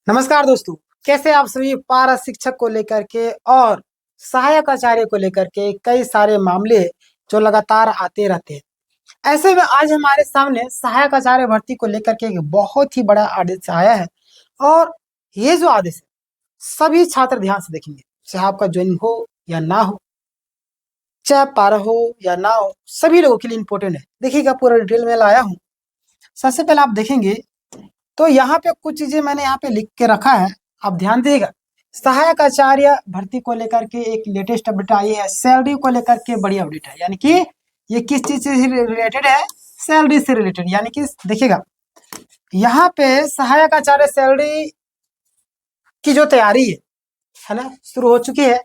नमस्कार दोस्तों। कैसे आप सभी पारा शिक्षक को लेकर के और सहायक आचार्य को लेकर के कई सारे मामले जो लगातार आते रहते हैं। ऐसे में आज हमारे सामने सहायक आचार्य भर्ती को लेकर के एक बहुत ही बड़ा आदेश आया है। और ये जो आदेश है सभी छात्र ध्यान से देखेंगे, चाहे आपका ज्वाइनिंग हो या ना हो, चाहे पारा हो या ना हो, सभी लोगों के लिए इंपॉर्टेंट है। देखिएगा, पूरा डिटेल में लाया हूँ। सबसे पहले आप देखेंगे तो यहाँ पे कुछ चीजें मैंने यहाँ पे लिख के रखा है, आप ध्यान दीजिएगा। सहायक आचार्य भर्ती को लेकर के एक लेटेस्ट अपडेट आई है। सैलरी को लेकर के बड़ी अपडेट है, यानी कि ये किस चीज से रिलेटेड है? सैलरी से रिलेटेड। यानी कि देखिएगा, यहाँ पे सहायक आचार्य सैलरी की जो तैयारी है ना, शुरू हो चुकी है।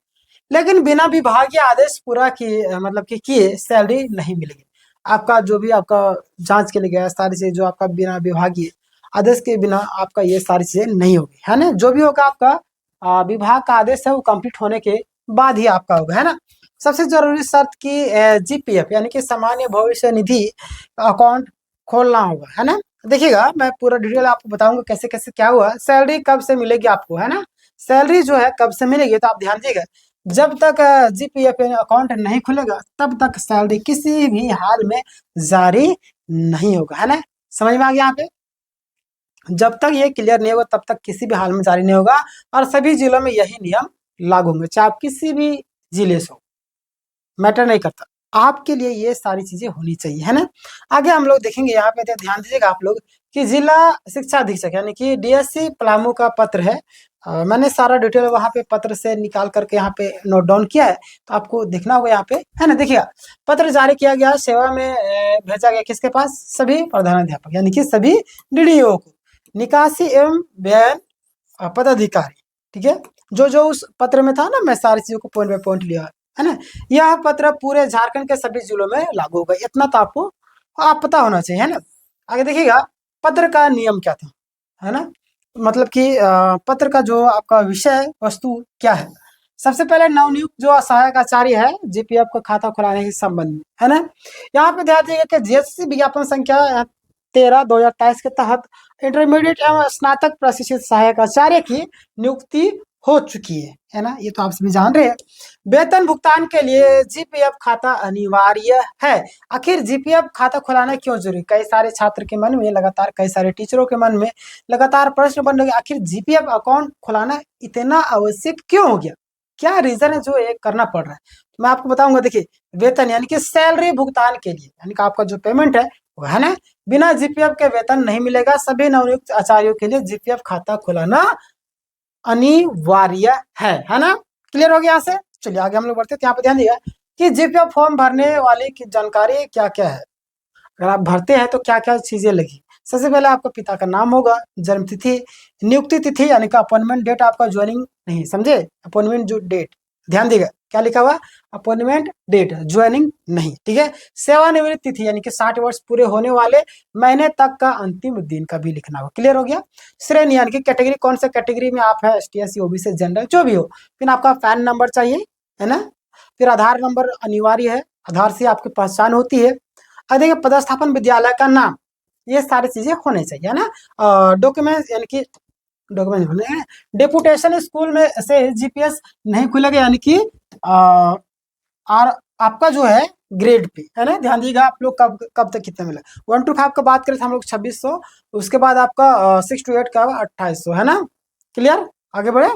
लेकिन बिना विभागीय आदेश पूरा किए, मतलब कि किए, सैलरी नहीं मिलेगी। आपका जो भी आपका जांच के लिए गया सारी चीजें, जो आपका बिना विभागीय आदेश के बिना आपका ये सारी चीजें नहीं होगी, है ना। जो भी होगा आपका विभाग का आदेश है वो कंप्लीट होने के बाद ही आपका होगा, है ना। सबसे जरूरी शर्त की जीपीएफ यानी कि सामान्य भविष्य निधि अकाउंट खोलना होगा, है ना। देखिएगा, मैं पूरा डिटेल आपको बताऊंगा कैसे कैसे क्या हुआ। सैलरी कब से मिलेगी आपको, है ना। सैलरी जो है कब से मिलेगी, तो आप ध्यान दीजिएगा। जब तक जीपीएफ अकाउंट नहीं खुलेगा तब तक सैलरी किसी भी हाल में जारी नहीं होगा, है ना। समझ में आ गया यहाँ पे? जब तक ये क्लियर नहीं होगा तब तक किसी भी हाल में जारी नहीं होगा। और सभी जिलों में यही नियम लागू होंगे, चाहे आप किसी भी जिले से हो, मैटर नहीं करता। आपके लिए ये सारी चीजें होनी चाहिए, है ना। आगे हम लोग देखेंगे, यहाँ पे ध्यान दीजिएगा आप लोग कि जिला शिक्षा अधीक्षक यानी कि डीएससी पलामू का पत्र है। मैंने सारा डिटेल वहाँ पे पत्र से निकाल करके यहाँ पे नोट डाउन किया है, तो आपको देखना होगा यहाँ पे, है ना। देखिएगा, पत्र जारी किया गया, सेवा में भेजा गया किसके पास? सभी प्रधानाध्यापक यानी कि सभी डीडीओ को, निकासी एवं व्ययन पदाधिकारी। ठीक है, जो जो उस पत्र में था ना, मैं सारी चीजों को पॉइंट बाय पॉइंट लिया, है ना। यह पत्र पूरे झारखंड के सभी जिलों में लागू होगा, इतना तो आपको आप पता होना चाहिए, है ना। आगे देखिएगा, पत्र का नियम क्या था, है ना। मतलब कि पत्र का जो आपका विषय वस्तु क्या है। सबसे पहले नवनियुक्त जो सहायक आचार्य है जीपीएफ का खाता खुलाने के संबंध में, है ना। यहाँ पे ध्यान दीजिएगा कि जीएससी विज्ञापन संख्या 13/2023 के तहत इंटरमीडिएट एवं स्नातक प्रशिक्षित सहायक आचार्य की नियुक्ति हो चुकी है ना। ये तो आप सभी जान रहे हैं। वेतन भुगतान के लिए जीपीएफ खाता अनिवार्य है। आखिर जीपीएफ खाता खुलाना क्यों जरूरी? कई सारे छात्र के मन में लगातार, कई सारे टीचरों के मन में लगातार प्रश्न बन रहे, आखिर जीपीएफ अकाउंट खुलाना इतना आवश्यक क्यों हो गया? क्या रीजन है जो ये करना पड़ रहा है? तो मैं आपको बताऊंगा। देखिए, वेतन यानी कि सैलरी भुगतान के लिए, यानी कि आपका जो पेमेंट है वो, है ना, बिना जीपीएफ के वेतन नहीं मिलेगा। सभी नवनियुक्त आचार्यों के लिए जीपीएफ खाता खुलाना अनिवार्य है ना। क्लियर हो गया यहाँ से? चलिए आगे हम लोग बढ़ते हैं। यहाँ पे ध्यान दिया कि जीपीएफ फॉर्म भरने वाले की जानकारी क्या क्या है। अगर आप भरते हैं तो क्या क्या चीजें लगी। सबसे पहले आपका पिता का नाम होगा, जन्म तिथि, नियुक्ति तिथि यानी कि अपॉइंटमेंट डेट, आपका ज्वाइनिंग नहीं, समझे, अपॉइंटमेंट जो डेट, ध्यान देगा क्या लिखा हुआ, अपॉइंटमेंट डेट, ज्वाइनिंग नहीं। ठीक है, सेवानिवृत्त तिथि यानी कि 60 वर्ष पूरे होने वाले महीने तक का अंतिम दिन का भी लिखना होगा। क्लियर हो गया? श्रेणी यानी कि कैटेगरी, कौन सा कैटेगरी में आप है, एसटी एससी ओबीसी जनरल जो भी हो। फिर आपका पैन नंबर चाहिए, है ना। फिर आधार नंबर अनिवार्य है, आधार से आपकी पहचान होती है। देखिए, पदस्थापन विद्यालय का नाम, ये सारी चीजें होने चाहिए, है ना। डॉक्यूमेंट यानी कि डॉक्यूमेंट होने हैं। डेपुटेशन स्कूल में से जीपीएस नहीं खुलेगा, यानी कि और आपका जो है ग्रेड पे, है ना। ध्यान दीजिएगा, आप लोग कब कब तक कितना मिला। 1 to 5 का बात करें तो हम लोग 2600, उसके बाद आपका 6 to 8 का 2800, है ना। क्लियर? आगे बढ़े।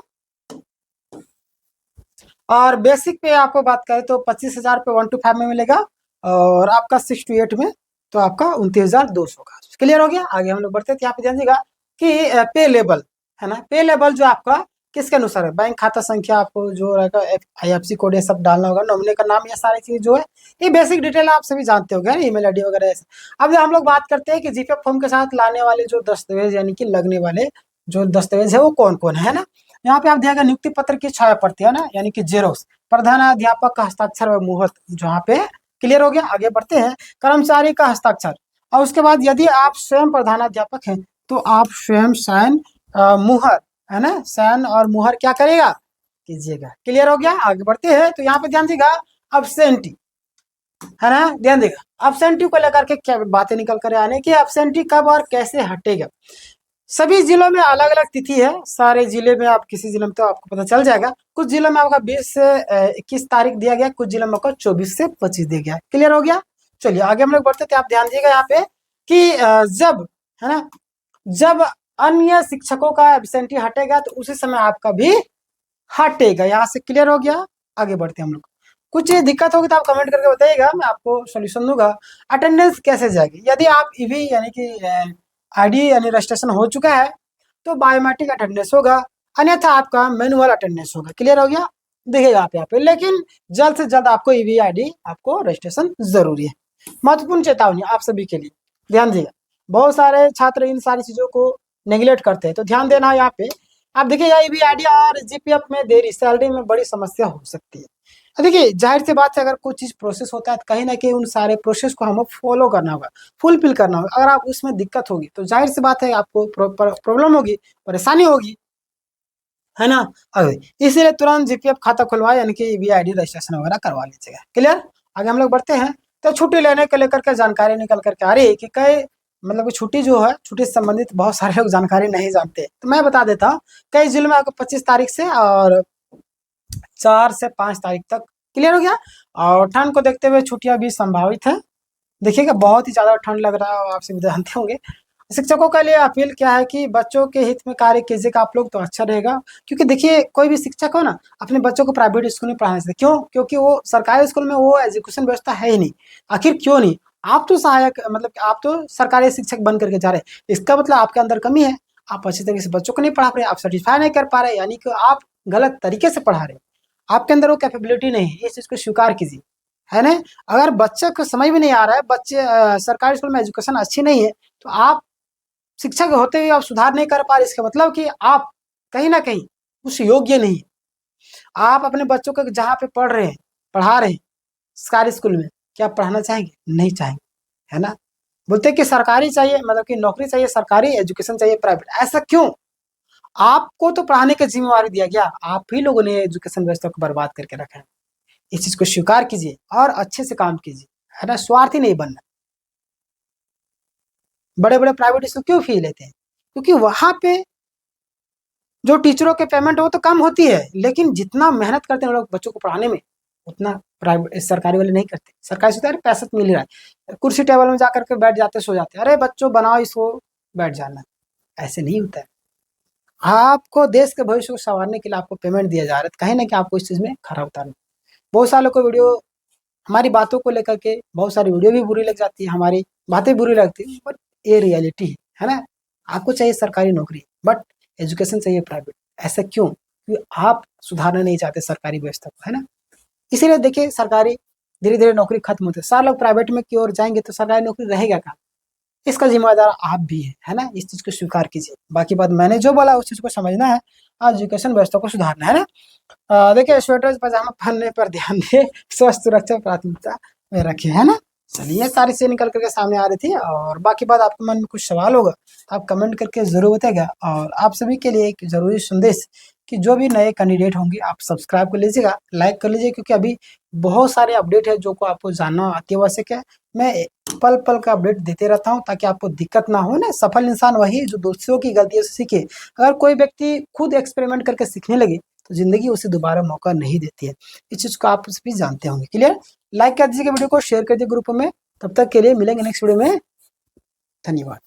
और बेसिक पे आपको बात करें तो 25,000 पे 1 to 5 में मिलेगा, और आपका 6 to 8 में तो आपका 29,200 का। क्लियर हो गया? आगे हम लोग बढ़ते थे। यहाँ पे ध्यान दीजिएगा कि पे लेवल, है ना, पे लेवल जो आपका किसके अनुसार है, बैंक खाता संख्या आपको जो रहेगा, आईएफएससी कोड, ये सब डालना होगा, नॉमिनी का नाम, ये सारी चीज जो है, ये बेसिक डिटेल आप सभी जानते हो, ईमेल आईडी वगैरह ऐसे। अब हम लोग बात करते हैं कि जीपीएफ फॉर्म के साथ लाने वाले जो दस्तावेज, यानी कि लगने वाले जो दस्तावेज है वो कौन कौन है ना। यहाँ पे आप देखिएगा, नियुक्ति पत्र की छाया प्रति, है ना, यानी कि जेरोक्स, प्रधानाध्यापक का हस्ताक्षर व मुहूर्त जहाँ पे। क्लियर हो गया? आगे बढ़ते हैं। कर्मचारी का हस्ताक्षर, और उसके बाद यदि आप स्वयं प्रधानाध्यापक हैं तो आप स्वयं साइन, मुहर, है ना, साइन और मुहर क्या करेगा, कीजिएगा। क्लियर हो गया? आगे बढ़ते हैं। तो यहाँ पे ध्यान दीजिएगा, अब्सेंटी, है ना, ध्यान देगा, अब्सेंटी को लेकर के क्या बातें निकल कर आने की, अब्सेंटी कब और कैसे हटेगा। सभी जिलों में अलग अलग तिथि है। सारे जिले में आप किसी जिले में तो आपको पता चल जाएगा। कुछ जिलों में आपका 20 से 21 तारीख दिया गया, कुछ जिलों में आपको 24 से 25 दिया गया। क्लियर हो गया। चलिए आगे हम लोग बढ़ते थे। आप ध्यान दीजिएगा यहाँ पे कि जब, है ना, जब अन्य शिक्षकों का एब्सेंटी हटेगा तो उसी समय आपका भी हटेगा। यहाँ से क्लियर हो गया। आगे बढ़ते हैं हम लोग। कुछ दिक्कत होगी तो आप कमेंट करके बताइएगा, मैं आपको सोल्यूशन दूंगा। अटेंडेंस कैसे जाएगी? यदि आप ईवी यानी कि आईडी यानी रजिस्ट्रेशन हो चुका है तो बायोमेट्रिक अटेंडेंस होगा, अन्यथा आपका मैनुअल अटेंडेंस होगा। क्लियर हो गया। देखिएगा आप यहाँ पे, लेकिन जल्द से जल्द आपको ईवी आईडी आपको रजिस्ट्रेशन जरूरी है। महत्वपूर्ण चेतावनी आप सभी के लिए, ध्यान दीजिएगा। बहुत सारे छात्र इन सारी चीजों को नेग्लेक्ट करते हैं, तो ध्यान देना यहाँ पे। आप देखिएगा ईवी आईडी और जीपीएफ में देरी सैलरी में बड़ी समस्या हो सकती है। देखिए जाहिर सी बात है, अगर कोई चीज प्रोसेस होता है तो कहीं ना कहीं उन सारे प्रोसेस को हमें फॉलो करना होगा, फुलफिल करना होगा। अगर आप उसमें दिक्कत होगी तो जाहिर सी बात है आपको प्रॉब्लम होगी, परेशानी होगी, है ना। अरे इसीलिए तुरंत जीपीएफ खाता खुलवाए यानी कि ईवी आईडी रजिस्ट्रेशन वगैरह करवा लीजिएगा। क्लियर। आगे हम लोग बढ़ते हैं। तो छुट्टी लेने को लेकर के जानकारी निकल करके आ रही है कि कई, मतलब कि छुट्टी जो है, छुट्टी से संबंधित बहुत सारे लोग जानकारी नहीं जानते, तो मैं बता देता हूँ। कई जिलों में आपको 25 तारीख से और 4 से 5 तारीख तक। क्लियर हो गया। और ठंड को देखते हुए छुट्टियां भी संभावित है। देखिएगा बहुत ही ज्यादा ठंड लग रहा है, आप सभी जानते होंगे। शिक्षकों के लिए अपील क्या है कि बच्चों के हित में कार्य कीजिएगा आप लोग, तो अच्छा रहेगा। क्योंकि देखिए कोई भी शिक्षक हो ना, अपने बच्चों को प्राइवेट स्कूल में पढ़ाने से, क्यों? क्योंकि वो सरकारी स्कूल में वो एजुकेशन व्यवस्था है ही नहीं। आखिर क्यों नहीं? आप तो सहायक, मतलब आप तो सरकारी शिक्षक बन करके जा रहे हैं, इसका मतलब आपके अंदर कमी है। आप अच्छी तरीके से बच्चों को नहीं पढ़ा पा रहे, आप सर्टिफाई नहीं कर पा रहे, यानी कि आप गलत तरीके से पढ़ा रहे हैं। आपके अंदर वो कैपेबिलिटी नहीं है, इस चीज को स्वीकार कीजिए, है ना। अगर बच्चे को समझ में नहीं आ रहा है, बच्चे सरकारी स्कूल में एजुकेशन अच्छी नहीं है, तो आप शिक्षक होते हुए आप सुधार नहीं कर पा रहे, इसका मतलब कि आप कहीं ना कहीं उस योग्य नहीं है। आप अपने बच्चों को जहाँ पे पढ़ रहे हैं, पढ़ा रहे हैं सरकारी स्कूल में, क्या आप पढ़ाना चाहेंगे? नहीं चाहेंगे, है ना। बोलते हैं कि सरकारी चाहिए, मतलब कि नौकरी चाहिए सरकारी, एजुकेशन चाहिए प्राइवेट। ऐसा क्यों? आपको तो पढ़ाने की जिम्मेवारी दिया गया, आप ही लोगों ने एजुकेशन व्यवस्था को बर्बाद करके रखा है। इस चीज को स्वीकार कीजिए और अच्छे से काम कीजिए, है ना। स्वार्थी नहीं बनना। बड़े बड़े प्राइवेट स्कूल क्यों फी लेते हैं? क्योंकि वहां पे जो टीचरों के पेमेंट वो तो कम होती है, लेकिन जितना मेहनत करते हैं लोग बच्चों को पढ़ाने में, उतना प्राइवेट सरकारी वाले नहीं करते। सरकारी से पैसा तो मिल रहा है, कुर्सी टेबल में जाकर के बैठ जाते, सो जाते, अरे बच्चों बनाओ इसको, बैठ जाना। ऐसे नहीं होता है। आपको देश के भविष्य को संवारने के लिए आपको पेमेंट दिया जा रहा है, कहीं ना कहीं आपको इस चीज में खरा उतारना। बहुत सारे लोग को वीडियो, हमारी बातों को लेकर के बहुत सारी वीडियो भी बुरी लग जाती है, हमारी बातें बुरी लगती है, बट ये रियलिटी है ना। आपको चाहिए सरकारी नौकरी, बट एजुकेशन चाहिए प्राइवेट। ऐसा क्यों? क्योंकि आप सुधारना नहीं चाहते सरकारी व्यवस्था को, है ना। इसीलिए देखिए सरकारी धीरे धीरे नौकरी खत्म होती है, सारे लोग प्राइवेट में की ओर जाएंगे तो सरकारी नौकरी रहेगा कहाँ? इसका जिम्मेदार आप भी है ना। इस चीज को स्वीकार कीजिए। बाकी बात मैंने जो बोला उस चीज को समझना है, एजुकेशन व्यवस्था को सुधारना है ना। देखिए स्वेटर पजामा पहनने पर ध्यान दिए, स्वास्थ्य सुरक्षा प्राथमिकता में रखे, है ना। चलिए सारी चीजें निकल करके सामने आ रही थी, और बाकी बात आपके मन में कुछ सवाल होगा तो आप कमेंट करके जरूर बताइएगा। और आप सभी के लिए एक जरूरी संदेश कि जो भी नए कैंडिडेट होंगे आप सब्सक्राइब कर लीजिएगा, लाइक कर लीजिए, क्योंकि अभी बहुत सारे अपडेट है जो को आपको जानना अति आवश्यक है। मैं पल पल का अपडेट देते रहता हूँ ताकि आपको दिक्कत ना हो ना। सफल इंसान वही जो दूसरों की गलतियों से सीखे। अगर कोई व्यक्ति खुद एक्सपेरिमेंट करके सीखने लगे तो जिंदगी उसे दोबारा मौका नहीं देती है। इस चीज को आप भी जानते होंगे। क्लियर। लाइक कर दीजिए वीडियो को, शेयर कर दीजिए ग्रुप में। तब तक के लिए मिलेंगे नेक्स्ट वीडियो में। धन्यवाद।